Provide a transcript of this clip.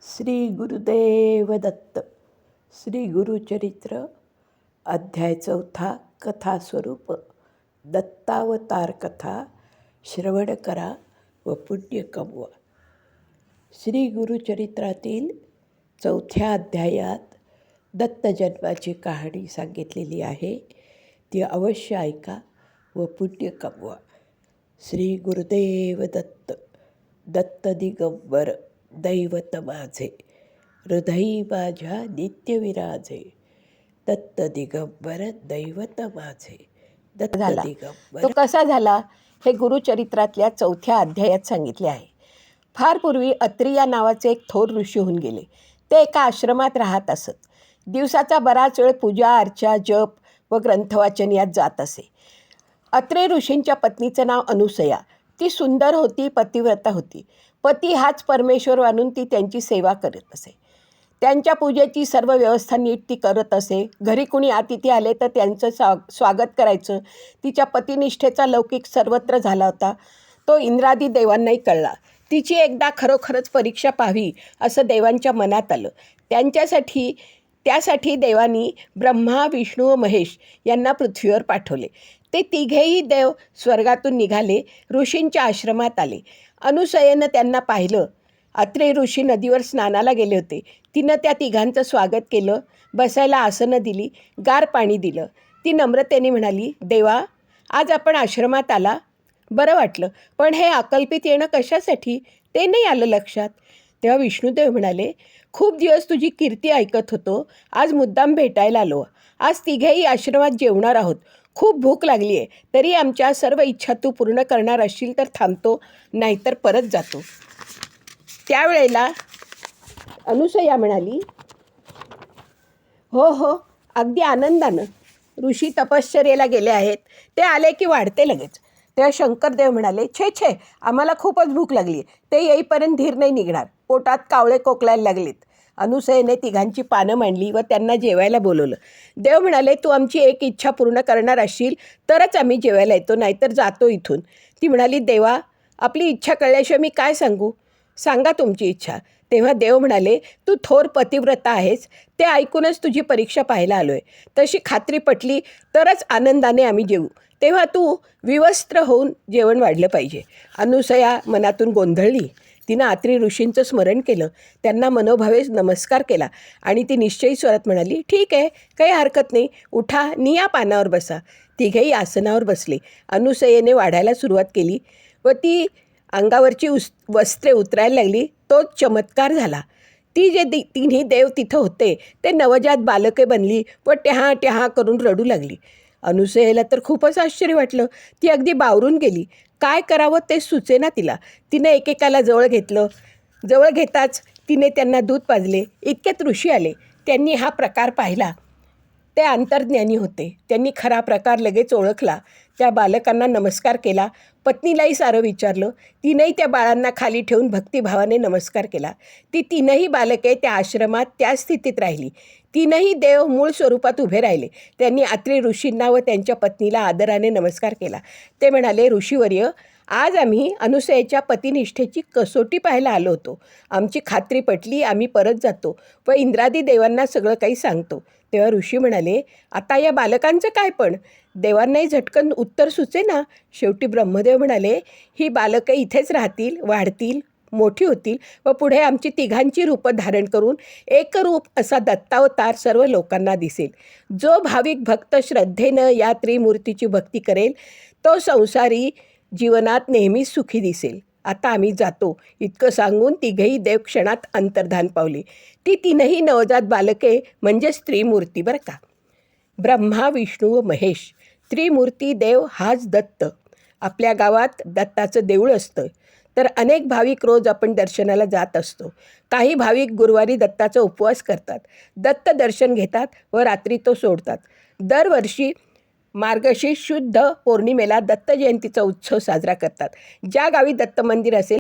श्री गुरुदेव दत्त. श्री गुरुचरित्र अध्याय 4 कथा स्वरूप. दत्तावतार कथा श्रवण करा व पुण्य कमवा. श्री गुरुचरित्रातील 4थ्या अध्यायात दत्तजन्माची कहाणी सांगितलेली आहे. ती अवश्य ऐका व पुण्य कमवा. श्री गुरुदेव दत्त. दत्त दिगंबर दैवत माझे, हृदयी माझ्या नित्य विराजे. दत्त दिगंबर दैवत माझे. दत्त दिगंबर तो कसा झाला हे गुरुचरित्रातल्या 4थ्या अध्यायात सांगितले आहे. फार पूर्वी अत्री या नावाचे एक थोर ऋषी होऊन गेले. ते एका आश्रमात राहत असत. दिवसाचा बराच वेळ पूजा अर्चा जप व ग्रंथवाचन यात जात असे. अत्रे ऋषींच्या पत्नीचं नाव अनुसया. ती सुंदर होती, पतिव्रता होती. पती हाच परमेश्वर मानून ती त्यांची सेवा करत असे. त्यांच्या पूजेची सर्व व्यवस्था नीट ती करत असे. घरी कुणी अतिथी आले तर त्यांचं स्वागत करायचं. तिच्या पतिनिष्ठेचा लौकिक सर्वत्र झाला होता. तो इंद्रादी देवांनाही कळला. तिची एकदा खरोखरच परीक्षा पाहावी असं देवांच्या मनात आलं. त्यासाठी देवांनी ब्रह्मा विष्णू व महेश यांना पृथ्वीवर पाठवले. ते तिघेही देव स्वर्गातून निघाले, ऋषींच्या आश्रमात आले. अनुसयेनं त्यांना पाहिलं. अत्रे ऋषी नदीवर स्नानाला गेले होते. तिनं त्या तिघांचं स्वागत केलं, बसायला आसनं दिली, गार पाणी दिलं. ती नम्रतेने म्हणाली, देवा, आज आपण आश्रमात आला, बरं वाटलं, पण हे अकल्पित येणं कशासाठी ते नाही आलं लक्षात. तेव्हा विष्णुदेव म्हणाले, खूप दिवस तुझी कीर्ती ऐकत होतो, आज मुद्दाम भेटायला आलो. आज तिघेही आश्रमात जेवणार आहोत. खूप भूक लागली आहे. तरी आमच्या सर्व इच्छा तू पूर्ण करणार असशील तर थांबतो, नाहीतर परत जातो. त्यावेळेला अनुसया म्हणाली, हो, अगदी आनंदानं. ऋषी तपश्चर्येला गेले आहेत, ते आले की वाढते लगेच. तेव्हा शंकरदेव म्हणाले, छे, आम्हाला खूपच भूक लागली आहे. ते येईपर्यंत धीर नाही निघणार. पोटात कावळे कोकलायला लागलेत. अनुसयेने तिघांची पानं मांडली व त्यांना जेवायला बोलवलं. देव म्हणाले, तू आमची एक इच्छा पूर्ण करणार असशील तरच आम्ही जेवायला येतो, नाहीतर जातो इथून. ती म्हणाली, देवा, आपली इच्छा कळल्याशिवाय मी काय सांगू? सांगा तुमची इच्छा. तेव्हा देव म्हणाले, तू थोर पतिव्रता आहेस, ते ऐकूनच तुझी परीक्षा पाहायला आलो आहे. तशी खात्री पटली तरच आनंदाने आम्ही जेवू. तेव्हा तू विवस्त्र होऊन जेवण वाढलं पाहिजे. अनुसया मनातून गोंधळली. तिनं अत्री ऋषींचं स्मरण केलं, त्यांना मनोभावे नमस्कार केला आणि ती निश्चयी स्वरात म्हणाली, ठीक आहे, काही हरकत नाही, उठा, निया पानावर बसा. तिघेही आसनावर बसले. अनुसयेने वाढायला सुरुवात केली व ती अंगावरची वस्त्रे उतरायला लागली. तोच चमत्कार झाला. ती जे तिन्ही देव तिथं होते ते नवजात बालके बनली व ट्याहा करून रडू लागली. अनुसयेला तर खूपच आश्चर्य वाटलं. ती अगदी बावरून गेली. काय करावं ते सुचेना तिला. तिने एकेकाला जवळ घेतलं. जवळ घेताच तिने त्यांना दूध पाजले. इतक्यात ऋषी आले. त्यांनी हा प्रकार पाहिला. ते अंतर्ज्ञानी होते. त्यांनी खरा प्रकार लगेच ओळखला. त्या बालकांना नमस्कार केला. पत्नीलाही सारं विचारलं. तिनंही त्या बाळांना खाली ठेवून भक्तिभावाने नमस्कार केला. ती तीनही बालके त्या आश्रमात त्या स्थितीत राहिली. तीनही देव मूळ स्वरूपात उभे राहिले. त्यांनी अत्री ऋषींना व त्यांच्या पत्नीला आदराने नमस्कार केला. ते म्हणाले, ऋषीवर्य, आज आम्ही अनुसयेच्या पतिनिष्ठेची कसोटी पाहायला आलो होतो. आमची खात्री पटली, आम्ही परत जातो व इंद्रादी देवांना सगळं काही सांगतो. तेव्हा ऋषी म्हणाले, आता या बालकांचं काय? पण देवांनाही झटकन उत्तर सुचेना. शेवटी ब्रह्मदेव म्हणाले, ही बालकं इथेच राहतील, वाढतील, मोठी होतील व पुढे आमची तिघांची रूपं धारण करून एकरूप असा दत्तावतार सर्व लोकांना दिसेल. जो भाविक भक्त श्रद्धेनं या त्रिमूर्तीची भक्ती करेल तो संसारी जीवनात नेहमीच सुखी दिसेल. आता आम्ही जातो. इतकं सांगून तिघेही देव क्षणात अंतर्धान पावले. ती तीनही नवजात बालके म्हणजे स्त्रीमूर्ती बरं का. ब्रह्मा विष्णू व महेश त्रिमूर्ती देव हाच दत्त. आपल्या गावात दत्ताचं देऊळ असतं, तर अनेक भाविक रोज आपण दर्शनाला जात असतो. काही भाविक गुरुवारी दत्ताचा उपवास करतात, दत्त दर्शन घेतात व रात्री तो सोडतात. दरवर्षी मार्गशीर्ष शुद्ध पौर्णिमेला दत्त जयंतीचा उत्सव साजरा करतात. ज्या गावी दत्त मंदिर असेल